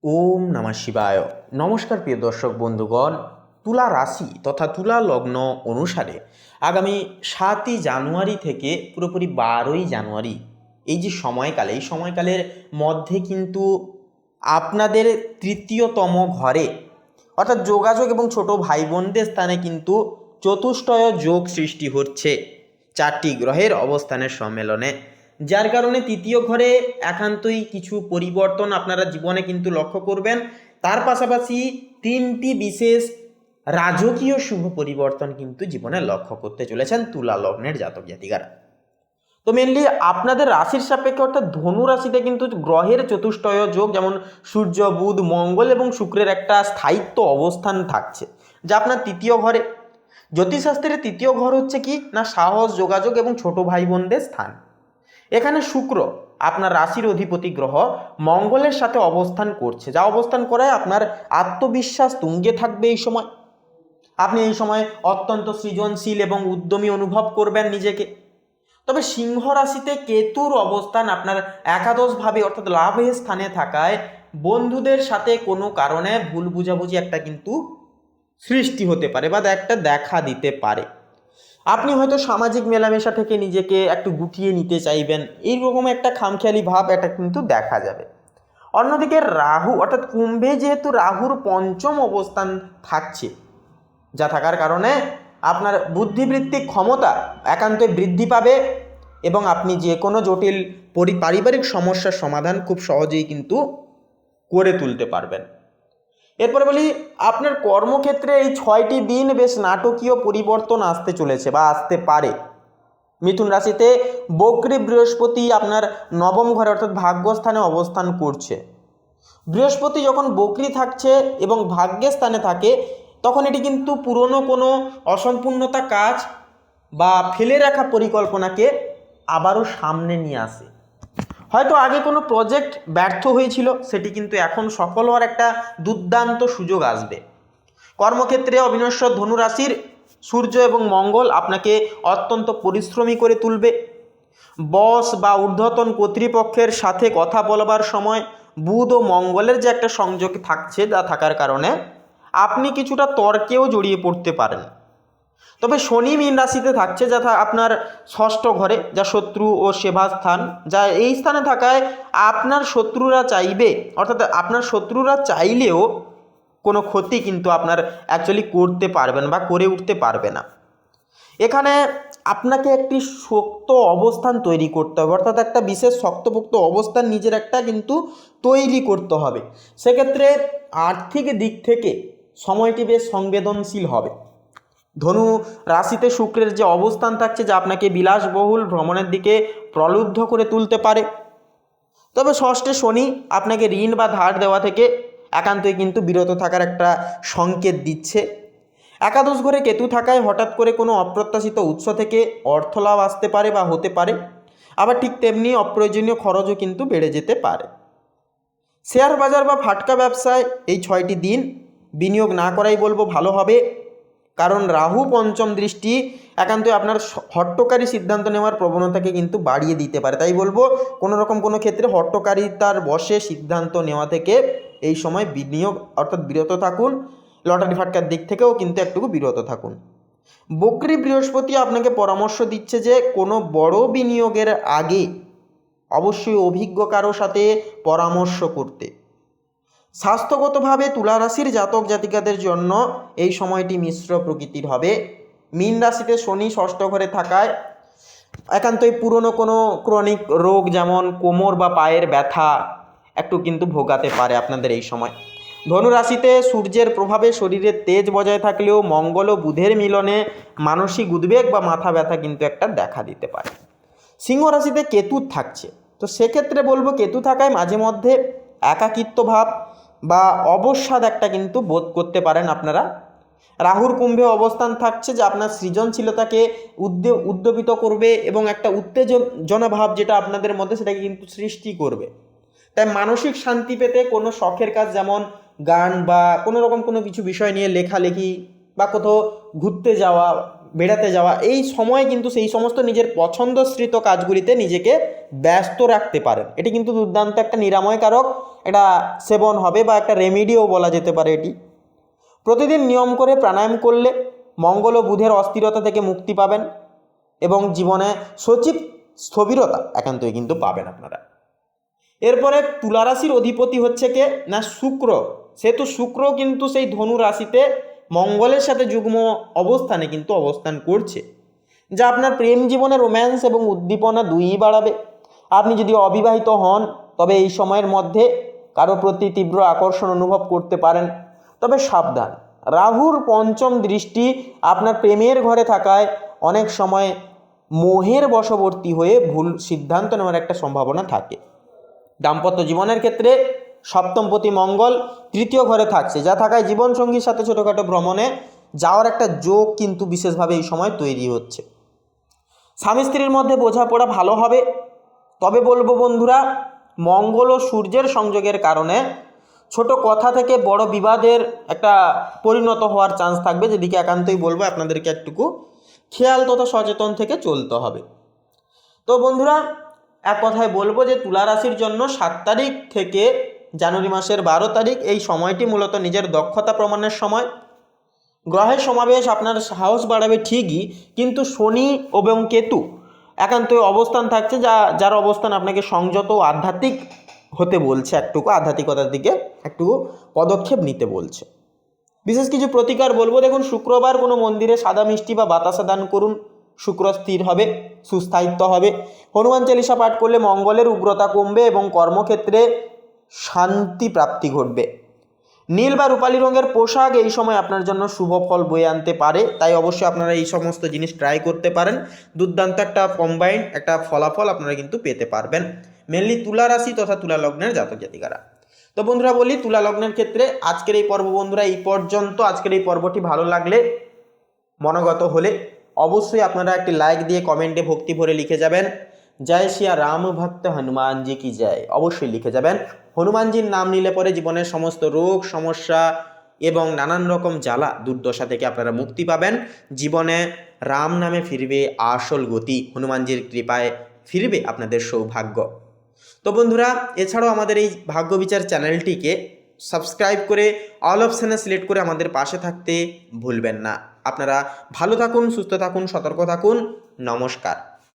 ওম নমঃ শিবায়। নমস্কার প্রিয় দর্শক বন্ধুগণ, তুলা রাশি তথা তুলা লগ্ন অনুসারে আগামী 7ই জানুয়ারি থেকে পুরোপুরি 12ই জানুয়ারি এই যে সময়কাল, এই সময়কালের মধ্যে কিন্তু আপনাদের তৃতীয়তম ঘরে অর্থাৎ যোগাযোগ এবং ছোট ভাই বোনদের স্থানে কিন্তু চতুষ্টয় যোগ সৃষ্টি হচ্ছে 4টি গ্রহের অবস্থানের সম্মেলনে, যার কারণে তৃতীয় ঘরে একান্তই কিছু পরিবর্তন আপনারা জীবনে কিন্তু লক্ষ্য করবেন। তার পাশাপাশি 3টি বিশেষ রাজকীয় শুভ পরিবর্তন কিন্তু জীবনে লক্ষ্য করতে চলেছেন তুলা লগ্নের জাতক জাতিকারা। তো মেনলি আপনাদের রাশির সাপেক্ষে অর্থাৎ ধনু রাশিতে কিন্তু গ্রহের চতুষ্টয় যোগ, যেমন সূর্য, বুধ, মঙ্গল এবং শুক্রের একটা স্থায়িত্ব অবস্থান থাকছে, যা আপনার তৃতীয় ঘরে। জ্যোতিষশাস্ত্রের তৃতীয় ঘর হচ্ছে কি না, সাহস, যোগাযোগ এবং ছোট ভাই বোনদের স্থান। এখানে শুক্র আপনার রাশির অধিপতি গ্রহ মঙ্গলের সাথে অবস্থান করছে, যা অবস্থান করায় আপনার আত্মবিশ্বাস তুঙ্গে থাকবে। এই সময় আপনি এই সময় অত্যন্ত সৃজনশীল এবং উদ্যমী অনুভব করবেন নিজেকে। তবে সিংহ রাশিতে কেতুর অবস্থান আপনার একাদশভাবে অর্থাৎ লাভের স্থানে থাকায় বন্ধুদের সাথে কোনো কারণে ভুল বুঝাবুঝি একটা কিন্তু সৃষ্টি হতে পারে বা একটা দেখা দিতে পারে। আপনি হয়তো সামাজিক মেলামেশা থেকে নিজেকে একটু গুটিয়ে নিতে চাইবেন, এইরকম একটা খামখেয়ালি ভাব এটা কিন্তু দেখা যাবে। অন্যদিকে রাহু অর্থাৎ কুম্ভে যেহেতু রাহুর পঞ্চম অবস্থান থাকছে, যা থাকার কারণে আপনার বুদ্ধিবৃত্তিক ক্ষমতা একান্তই বৃদ্ধি পাবে এবং আপনি যে কোনো জটিল পারিবারিক সমস্যার সমাধান খুব সহজেই কিন্তু করে তুলতে পারবেন। এরপরে বলি, আপনার কর্মক্ষেত্রে এই 6টি দিন বেশ নাটকীয় পরিবর্তন আসতে চলেছে বা আসতে পারে। মিথুন রাশিতে বক্রী বৃহস্পতি আপনার নবম ঘরে অর্থাৎ ভাগ্যস্থানে অবস্থান করছে। বৃহস্পতি যখন বক্রী থাকছে এবং ভাগ্যের স্থানে থাকে, তখন এটি কিন্তু পুরনো কোনো অসম্পূর্ণতা কাজ বা ফেলে রাখা পরিকল্পনাকে আবারও সামনে নিয়ে আসে। হয়তো আগে কোনো প্রজেক্ট ব্যর্থ হয়েছিল, সেটি কিন্তু এখন সফল হওয়ার একটা দুর্দান্ত সুযোগ আসবে। কর্মক্ষেত্রে অবিনশ্বর ধনু রাশির সূর্য এবং মঙ্গল আপনাকে অত্যন্ত পরিশ্রমী করে তুলবে। বস বা ঊর্ধ্বতন কর্তৃপক্ষের সাথে কথা বলবার সময় বুধ ও মঙ্গলের যে একটা সংযোগ থাকছে, যা থাকার কারণে আপনি কিছুটা তর্কেও জড়িয়ে পড়তে পারেন। তবে শনি মীন রাশিতে থাকছে, যা আপনার ষষ্ঠ ঘরে, যা শত্রু ও সেবা স্থান, যা এই স্থানে থাকায় আপনার শত্রুরা চাইবে অর্থাৎ আপনার শত্রুরা চাইলেও কোনো ক্ষতি কিন্তু আপনার অ্যাকচুয়ালি করতে পারবেন বা করে উঠতে পারবে না। এখানে আপনাকে একটি শক্ত অবস্থান তৈরি করতে হবে, অর্থাৎ একটা বিশেষ শক্তপোক্ত অবস্থান নিজের একটা কিন্তু তৈরি করতে হবে। সেক্ষেত্রে আর্থিক দিক থেকে সময়টি বেশ সংবেদনশীল হবে। ধনু রাশিতে শুক্রের যে অবস্থান থাকছে, যা আপনাকে বিলাসবহুল ভ্রমণের দিকে প্রলুব্ধ করে তুলতে পারে। তবে ষষ্ঠে শনি আপনাকে ঋণ বা ধার দেওয়া থেকে একান্তই কিন্তু বিরত থাকার একটা সংকেত দিচ্ছে। একাদশ ঘরে কেতু থাকায় হঠাৎ করে কোনো অপ্রত্যাশিত উৎস থেকে অর্থলাভ আসতে পারে বা হতে পারে, আবার ঠিক তেমনি অপ্রয়োজনীয় খরচও কিন্তু বেড়ে যেতে পারে। শেয়ার বাজার বা ফাটকা ব্যবসায় এই 6টি দিন বিনিয়োগ না করাই বলবো ভালো হবে, কারণ রাহু পঞ্চম দৃষ্টি একান্তই আপনার হট্টকারী সিদ্ধান্ত নেওয়ার প্রবণতাকে কিন্তু বাড়িয়ে দিতে পারে। তাই বলবো কোনো রকম কোনো ক্ষেত্রে হট্টকারিতার বশে সিদ্ধান্ত নেওয়া থেকে এই সময় বিনিয়োগ অর্থাৎ বিরত থাকুন। লটারি ফাটকার দিক থেকেও কিন্তু একটু বিরত থাকুন। বক্রী বৃহস্পতি আপনাকে পরামর্শ দিচ্ছে যে কোনো বড় বিনিয়োগের আগে অবশ্যই অভিজ্ঞ কারো সাথে পরামর্শ করতে। স্বাস্থ্যগতভাবে তুলা রাশির জাতক জাতিকাদের জন্য এই সময়টি মিশ্র প্রকৃতির হবে। মীন রাশিতে শনি ষষ্ঠ ঘরে থাকায় একান্তই পুরনো কোনো ক্রনিক রোগ যেমন কোমর বা পায়ের ব্যথা একটু কিন্তু ভোগাতে পারে আপনাদের এই সময়। ধনু রাশিতে সূর্যের প্রভাবে শরীরের তেজ বজায় থাকলেও মঙ্গল ও বুধের মিলনে মানসিক উদ্বেগ বা মাথা ব্যথা কিন্তু একটা দেখা দিতে পারে। সিংহ রাশিতে কেতু থাকছে, তো সেক্ষেত্রে বলবো কেতু থাকায় মাঝে মধ্যে একাকিত্ব ভাব বা অবসাদ একটা কিন্তু বোধ করতে পারেন আপনারা। রাহুর কুম্ভে অবস্থান থাকছে, যা আপনার সৃজনশীলতাকে উদ্দীপিত করবে এবং একটা উত্তেজনা ভাব যেটা আপনাদের মধ্যে সেটাকে কিন্তু সৃষ্টি করবে। তাই মানসিক শান্তি পেতে কোনো শখের কাজ যেমন গান বা কোনো রকম কোনো কিছু বিষয় নিয়ে লেখালেখি বা কোথাও ঘুরতে যাওয়া বেড়াতে যাওয়া, এই সময় কিন্তু সেই সমস্ত নিজের পছন্দসৃত কাজগুলিতে নিজেকে ব্যস্ত রাখতে পারেন। এটি কিন্তু দুর্দান্ত একটা নিরাময়কারক একটা সেবন হবে বা একটা রেমিডিও বলা যেতে পারে এটি। প্রতিদিন নিয়ম করে প্রাণায়াম করলে মঙ্গল ও বুধের অস্থিরতা থেকে মুক্তি পাবেন এবং জীবনে সচিব স্থবিরতা একান্তই কিন্তু পাবেন আপনারা। এরপরে তুলা রাশির অধিপতি হচ্ছে কে না শুক্র। সেহেতু শুক্র কিন্তু সেই ধনু রাশিতে মঙ্গলের সাথে যুগ্ম অবস্থানে কিন্তু অবস্থান করছে, যা আপনার প্রেম জীবনে রোম্যান্স এবং উদ্দীপনা দুইই বাড়াবে। আপনি যদি অবিবাহিত হন তবে এই সময়ের মধ্যে কারো প্রতি তীব্র আকর্ষণ অনুভব করতে পারেন। তবে সাবধান, রাহুর পঞ্চম দৃষ্টি আপনার প্রেমের ঘরে থাকায় অনেক সময় মোহের বশবর্তী হয়ে ভুল সিদ্ধান্ত নেওয়ার একটা সম্ভাবনা থাকে। দাম্পত্য জীবনের ক্ষেত্রে সপ্তমপতি মঙ্গল তৃতীয় ঘরে থাকছে, যা থাকায় জীবনসঙ্গীর সাথে ছোটোখাটো ভ্রমণে যাওয়ার একটা যোগ কিন্তু বিশেষভাবে এই সময় তৈরি হচ্ছে। স্বামী স্ত্রীর মধ্যে বোঝাপড়া ভালো হবে। তবে বলবো বন্ধুরা, মঙ্গল ও সূর্যের সংযোগের কারণে ছোট কথা থেকে বড় বিবাদের একটা পরিণত হওয়ার চান্স থাকবে, যেদিকে একান্তই বলবো আপনাদেরকে একটুকু খেয়াল তথা সচেতন থেকে চলতে হবে। তো বন্ধুরা, এক কথায় বলবো যে তুলা রাশির জন্য 7 তারিখ থেকে জানুয়ারি মাসের 12 তারিখ এই সময়টি মূলত নিজের দক্ষতা প্রমাণের সময়। গ্রহের সমাবেশ আপনার সাহস বাড়াবে ঠিকই, কিন্তু শনি এবং কেতু একান্তই অবস্থান থাকছে, যার অবস্থান আপনাকে সংযত ও আধ্যাত্মিক হতে বলছে, একটুকু আধ্যাত্মিকতার দিকে একটু পদক্ষেপ নিতে বলছে। বিশেষ কিছু প্রতিকার বলবো, দেখুন শুক্রবার কোনো মন্দিরে সাদা মিষ্টি বা বাতাসা দান করুন, শুক্র স্থির হবে, সুস্থায়িত্ব হবে। হনুমান চালিসা পাঠ করলে মঙ্গলের উগ্রতা কমবে এবং কর্মক্ষেত্রে শান্তি প্রাপ্তি ঘটবে। নীল বা রূপালী রঙের পোশাক এই সময় আপনার জন্য শুভ ফল বয়ে আনতে পারে, তাই অবশ্যই আপনারা এই সমস্ত জিনিস ট্রাই করতে পারেন। দুর্দান্ত একটা কম্বাইন্ড একটা ফলাফল আপনারা কিন্তু পেতে পারবেন, মেনলি তুলা রাশি তথা তুলা লগ্নের জাতক জাতিকারা। তো বন্ধুরা বলি, তুলা লগ্নের ক্ষেত্রে আজকের এই পর্ব বন্ধুরা এই পর্যন্ত। আজকের এই পর্বটি ভালো লাগলে, মনোগত হলে অবশ্যই আপনারা একটি লাইক দিয়ে কমেন্টে ভক্তি ভরে লিখে যাবেন জয় শ্রিয়া রাম ভক্ত হনুমানজি কি জয়, অবশ্যই লিখে যাবেন। হনুমানজির নাম নিলে পরে জীবনের সমস্ত রোগ সমস্যা এবং নানান রকম জ্বালা দুর্দশা থেকে আপনারা মুক্তি পাবেন। জীবনে রাম নামে ফিরবে আসল গতি, হনুমানজির কৃপায় ফিরবে আপনাদের সৌভাগ্য। তো বন্ধুরা, এছাড়াও আমাদের এই ভাগ্য বিচার চ্যানেলটিকে সাবস্ক্রাইব করে অল অপশানে সিলেক্ট করে আমাদের পাশে থাকতে ভুলবেন না। আপনারা ভালো থাকুন, সুস্থ থাকুন, সতর্ক থাকুন। নমস্কার।